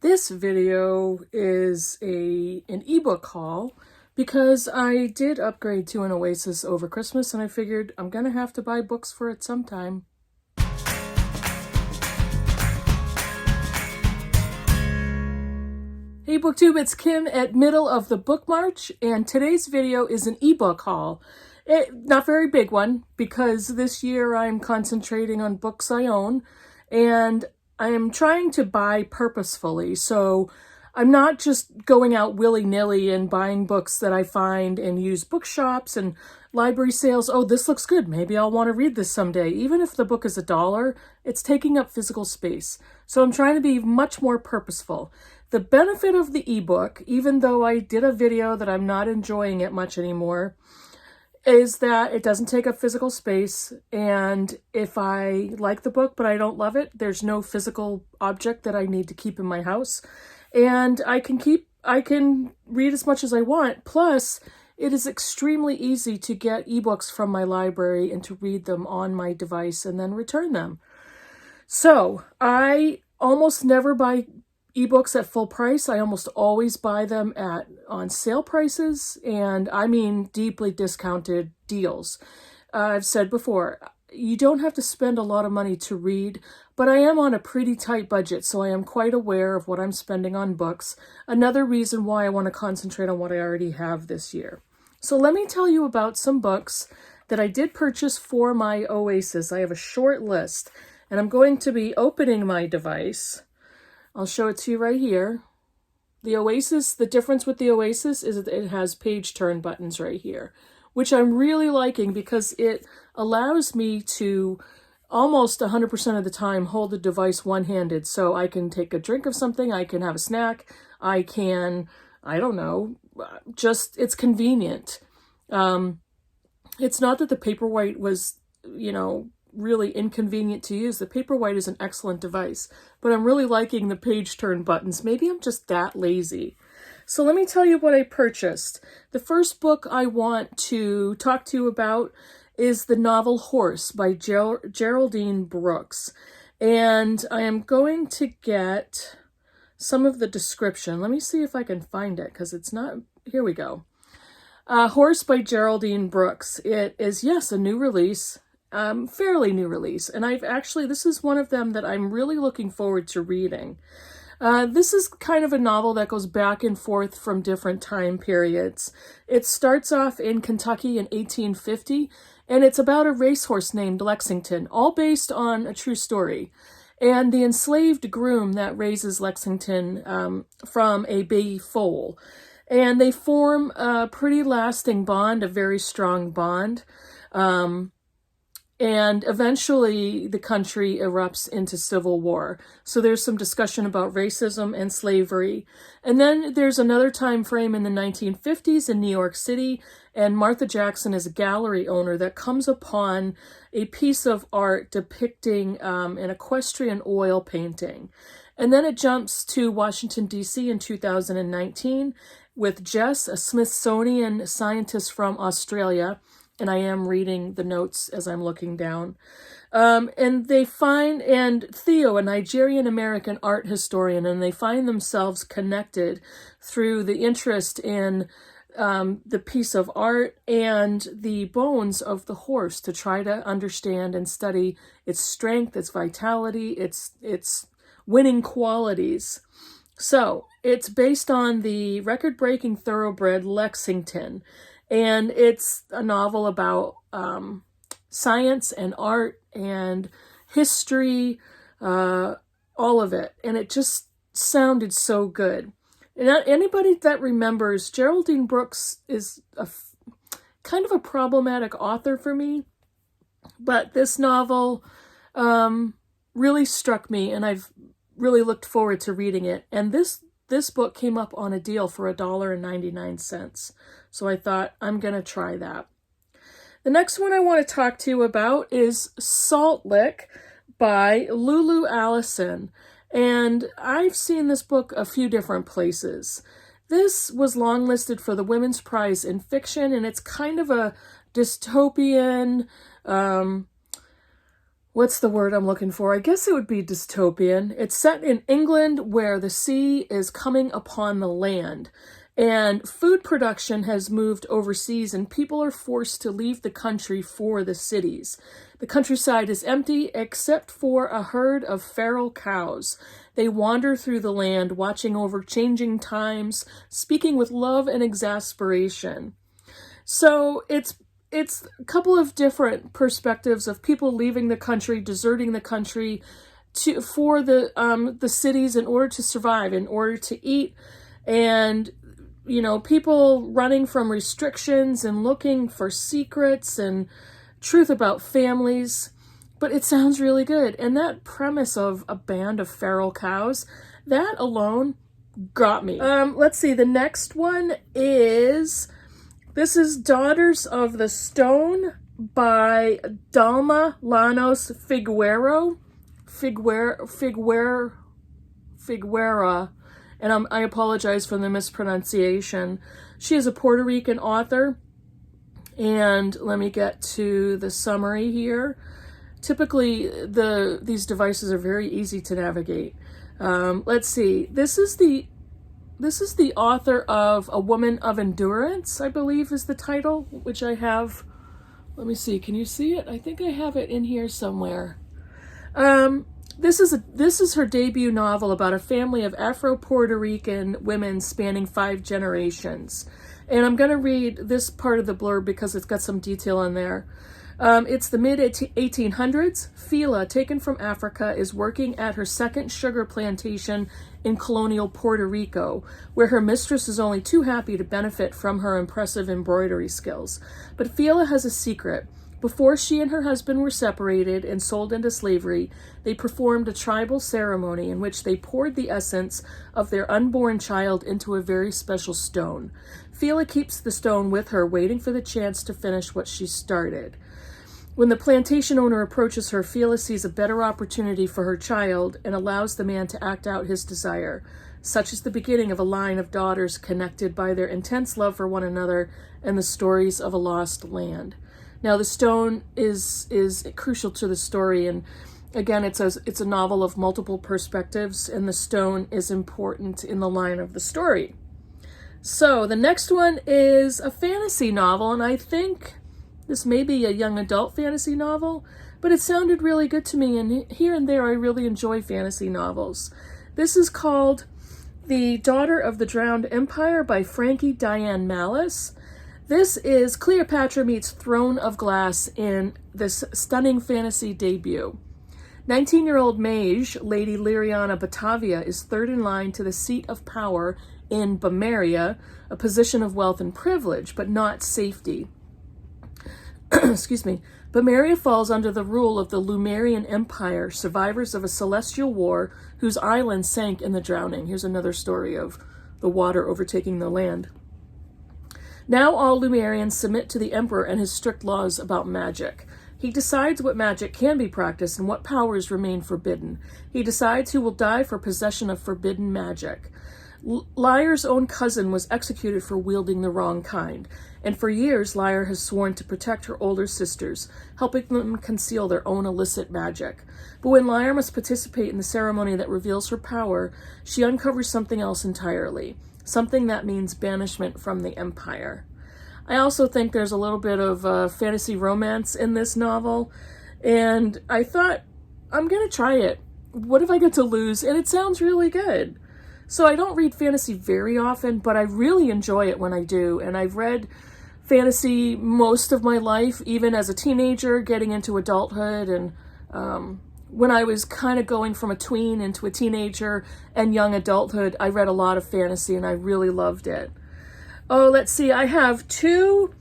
This video is an ebook haul because I did upgrade to an Oasis over Christmas and I figured I'm gonna have to buy books for it sometime. Hey BookTube, it's Kim at Middle of the Book March, and today's video is an ebook haul. Not very big one because this year I'm concentrating on books I own and I am trying to buy purposefully, so I'm not just going out willy-nilly and buying books that I find in used bookshops and library sales. Oh, this looks good. Maybe I'll want to read this someday. Even if the book is $1, it's taking up physical space. So I'm trying to be much more purposeful. The benefit of the ebook, even though I did a video that I'm not enjoying it much anymore, is that it doesn't take up physical space, and if I like the book but I don't love it, there's no physical object that I need to keep in my house, and I can read as much as I want. Plus, it is extremely easy to get ebooks from my library and to read them on my device and then return them. So I almost never buy ebooks at full price. I almost always buy them on sale prices, and I mean deeply discounted deals. I've said before, you don't have to spend a lot of money to read, but I am on a pretty tight budget, so I am quite aware of what I'm spending on books. Another reason why I want to concentrate on what I already have this year. So let me tell you about some books that I did purchase for my Oasis. I have a short list, and I'm going to be opening my device. I'll show it to you right here. The Oasis, the difference with the Oasis is that it has page turn buttons right here, which I'm really liking because it allows me to almost 100% of the time hold the device one-handed. So I can take a drink of something, I can have a snack, I can, I don't know, it's convenient. It's not that the Paperwhite was, really inconvenient to use. The Paperwhite is an excellent device, but I'm really liking the page turn buttons. Maybe I'm just that lazy. So let me tell you what I purchased. The first book I want to talk to you about is the novel Horse by Geraldine Brooks. And I am going to get some of the description. Let me see if I can find it because it's not, here we go. Horse by Geraldine Brooks. It is, yes, a new release. Fairly new release, and this is one of them that I'm really looking forward to reading. This is kind of a novel that goes back and forth from different time periods. It starts off in Kentucky in 1850, and it's about a racehorse named Lexington, all based on a true story, and the enslaved groom that raises Lexington from a bay foal. And they form a pretty lasting bond, a very strong bond. And eventually the country erupts into civil war. So there's some discussion about racism and slavery. And then there's another time frame in the 1950s in New York City, and Martha Jackson is a gallery owner that comes upon a piece of art depicting an equestrian oil painting. And then it jumps to Washington, D.C. in 2019 with Jess, a Smithsonian scientist from Australia, and I am reading the notes as I'm looking down. And Theo, a Nigerian-American art historian, and they find themselves connected through the interest in the piece of art and the bones of the horse to try to understand and study its strength, its vitality, its winning qualities. So it's based on the record-breaking thoroughbred Lexington, and it's a novel about science and art and history, all of it. And it just sounded so good. And anybody that remembers, Geraldine Brooks is kind of a problematic author for me. But this novel really struck me, and I've really looked forward to reading it. And this book came up on a deal for $1.99. So I thought, I'm going to try that. The next one I want to talk to you about is Salt Lick by Lulu Allison. And I've seen this book a few different places. This was longlisted for the Women's Prize in Fiction, and it's kind of a dystopian, what's the word I'm looking for? I guess it would be dystopian. It's set in England where the sea is coming upon the land. And food production has moved overseas and people are forced to leave the country for the cities. The countryside is empty except for a herd of feral cows. They wander through the land, watching over changing times, speaking with love and exasperation. So it's a couple of different perspectives of people leaving the country, deserting the country for the cities in order to survive, in order to eat, and you know, people running from restrictions and looking for secrets and truth about families. But it sounds really good. And that premise of a band of feral cows, that alone got me. Let's see, the next one is, this is Daughters of the Stone by Dalma Llanos Figuera. And I apologize for the mispronunciation. She is a Puerto Rican author. And let me get to the summary here. Typically, these devices are very easy to navigate. Let's see. This is the author of A Woman of Endurance, I believe is the title, which I have. Let me see. Can you see it? I think I have it in here somewhere. This is her debut novel about a family of Afro-Puerto Rican women spanning 5 generations. And I'm going to read this part of the blurb because it's got some detail on there. It's the mid-1800s. Fila, taken from Africa, is working at her second sugar plantation in colonial Puerto Rico, where her mistress is only too happy to benefit from her impressive embroidery skills. But Fila has a secret. Before she and her husband were separated and sold into slavery, they performed a tribal ceremony in which they poured the essence of their unborn child into a very special stone. Fila keeps the stone with her, waiting for the chance to finish what she started. When the plantation owner approaches her, Fila sees a better opportunity for her child and allows the man to act out his desire. Such is the beginning of a line of daughters connected by their intense love for one another and the stories of a lost land. Now, the stone is crucial to the story, and again, it's a novel of multiple perspectives, and the stone is important in the line of the story. So, the next one is a fantasy novel, and I think this may be a young adult fantasy novel, but it sounded really good to me, and here and there I really enjoy fantasy novels. This is called The Daughter of the Drowned Empire by Frankie Diane Malice. This is Cleopatra meets Throne of Glass in this stunning fantasy debut. 19-year-old mage, Lady Liriana Batavia, is third in line to the seat of power in Bamaria, a position of wealth and privilege, but not safety. Excuse me. Bamaria falls under the rule of the Lumerian Empire, survivors of a celestial war whose island sank in the drowning. Here's another story of the water overtaking the land. Now all Lumerians submit to the Emperor and his strict laws about magic. He decides what magic can be practiced and what powers remain forbidden. He decides who will die for possession of forbidden magic. Lyre's own cousin was executed for wielding the wrong kind, and for years Lyre has sworn to protect her older sisters, helping them conceal their own illicit magic. But when Lyre must participate in the ceremony that reveals her power, she uncovers something else entirely. Something that means banishment from the Empire. I also think there's a little bit of fantasy romance in this novel, and I thought, I'm going to try it. What if I get to lose? And it sounds really good. So I don't read fantasy very often, but I really enjoy it when I do, and I've read fantasy most of my life, even as a teenager, getting into adulthood, and when I was kind of going from a tween into a teenager and young adulthood, I read a lot of fantasy and I really loved it. Oh, let's see. I have two.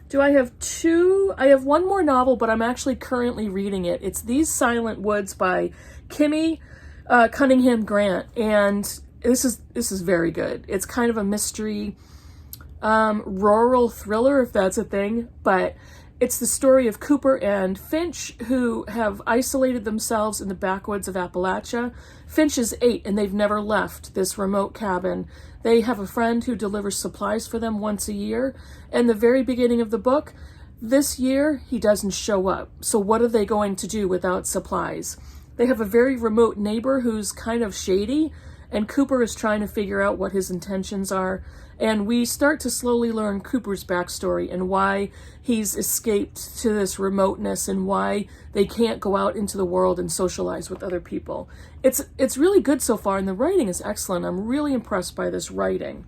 Do I have two? I have one more novel, but I'm actually currently reading it. It's These Silent Woods by Kimmy Cunningham Grant. And this is very good. It's kind of a mystery, rural thriller, if that's a thing, but it's the story of Cooper and Finch, who have isolated themselves in the backwoods of Appalachia. Finch is 8, and they've never left this remote cabin. They have a friend who delivers supplies for them once a year. And the very beginning of the book, This year, he doesn't show up. So what are they going to do without supplies? They have a very remote neighbor who's kind of shady, and Cooper is trying to figure out what his intentions are. And we start to slowly learn Cooper's backstory and why he's escaped to this remoteness and why they can't go out into the world and socialize with other people. It's really good so far, and the writing is excellent. I'm really impressed by this writing.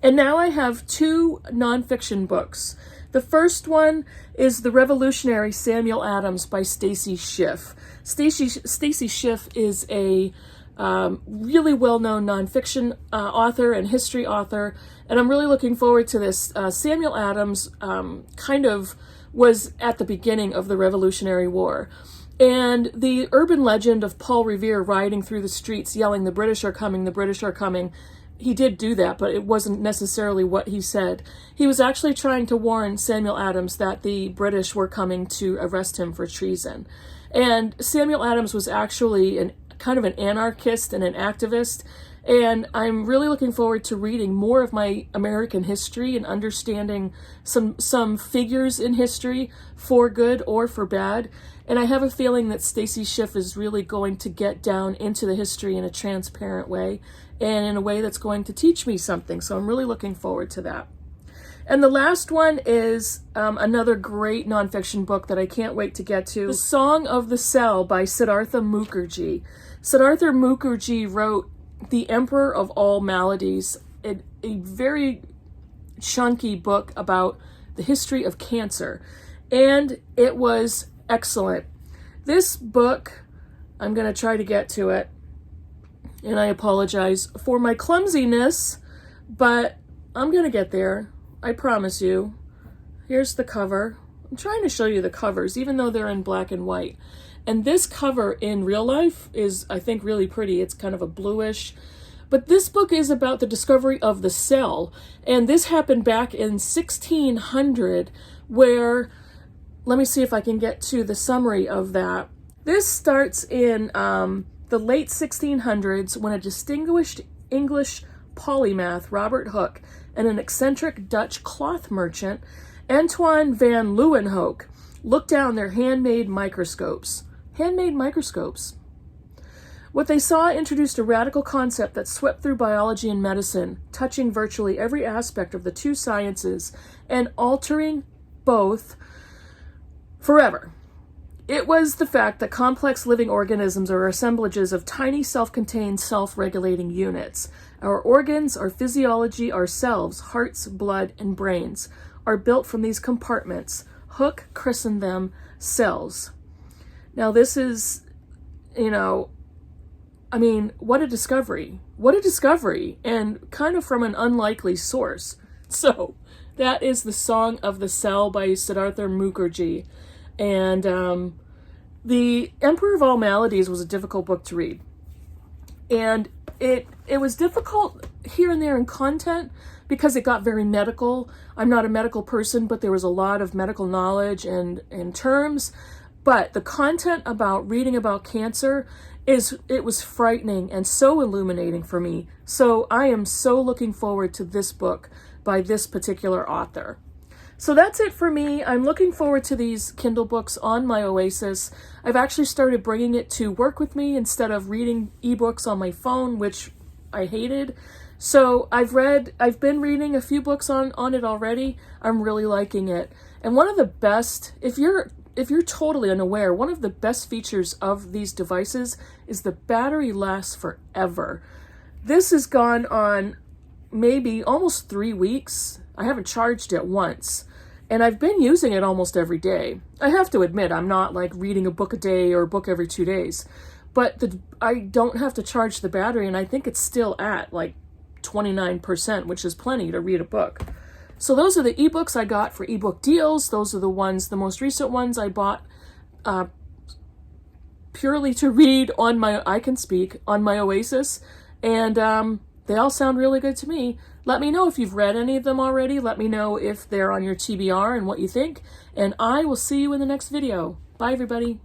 And now I have 2 nonfiction books. The first one is The Revolutionary Samuel Adams by Stacy Schiff. Stacy Schiff is a really well-known nonfiction author and history author, and I'm really looking forward to this. Samuel Adams kind of was at the beginning of the Revolutionary War, and the urban legend of Paul Revere riding through the streets yelling, "The British are coming, the British are coming," he did do that, but it wasn't necessarily what he said. He was actually trying to warn Samuel Adams that the British were coming to arrest him for treason. And Samuel Adams was actually kind of an anarchist and an activist, and I'm really looking forward to reading more of my American history and understanding some figures in history, for good or for bad. And I have a feeling that Stacy Schiff is really going to get down into the history in a transparent way and in a way that's going to teach me something. So I'm really looking forward to that. And the last one is another great nonfiction book that I can't wait to get to. The Song of the Cell by Siddhartha Mukherjee. Siddhartha Mukherjee wrote The Emperor of All Maladies, a very chunky book about the history of cancer. And it was excellent. This book, I'm going to try to get to it, and I apologize for my clumsiness, but I'm going to get there. I promise you. Here's the cover. I'm trying to show you the covers, even though they're in black and white. And this cover in real life is, I think, really pretty. It's kind of a bluish. But this book is about the discovery of the cell. And this happened back in 1600, where, let me see if I can get to the summary of that. This starts in the late 1600s when a distinguished English polymath, Robert Hooke, and an eccentric Dutch cloth merchant, Antoine van Leeuwenhoek, looked down their handmade microscopes. Handmade microscopes. What they saw introduced a radical concept that swept through biology and medicine, touching virtually every aspect of the two sciences and altering both forever. It was the fact that complex living organisms are assemblages of tiny self-contained self-regulating units. Our organs, our physiology, ourselves, hearts, blood, and brains are built from these compartments. Hooke christened them cells. Now this is, what a discovery. What a discovery, and kind of from an unlikely source. So that is The Song of the Cell by Siddhartha Mukherjee. And The Emperor of All Maladies was a difficult book to read. And it was difficult here and there in content because it got very medical. I'm not a medical person, but there was a lot of medical knowledge and terms. But the content about reading about cancer, it was frightening and so illuminating for me. So I am so looking forward to this book by this particular author. So that's it for me. I'm looking forward to these Kindle books on my Oasis. I've actually started bringing it to work with me instead of reading ebooks on my phone, which I hated. So I've been reading a few books on it already. I'm really liking it. And one of the best, if you're totally unaware, one of the best features of these devices is the battery lasts forever. This has gone on maybe almost 3 weeks. I haven't charged it once. And I've been using it almost every day. I have to admit, I'm not like reading a book a day or a book every 2 days. But I don't have to charge the battery, and I think it's still at like 29%, which is plenty to read a book. So those are the ebooks I got for ebook deals. Those are the most recent ones I bought purely to read on my Oasis. And they all sound really good to me. Let me know if you've read any of them already. Let me know if they're on your TBR and what you think. And I will see you in the next video. Bye, everybody.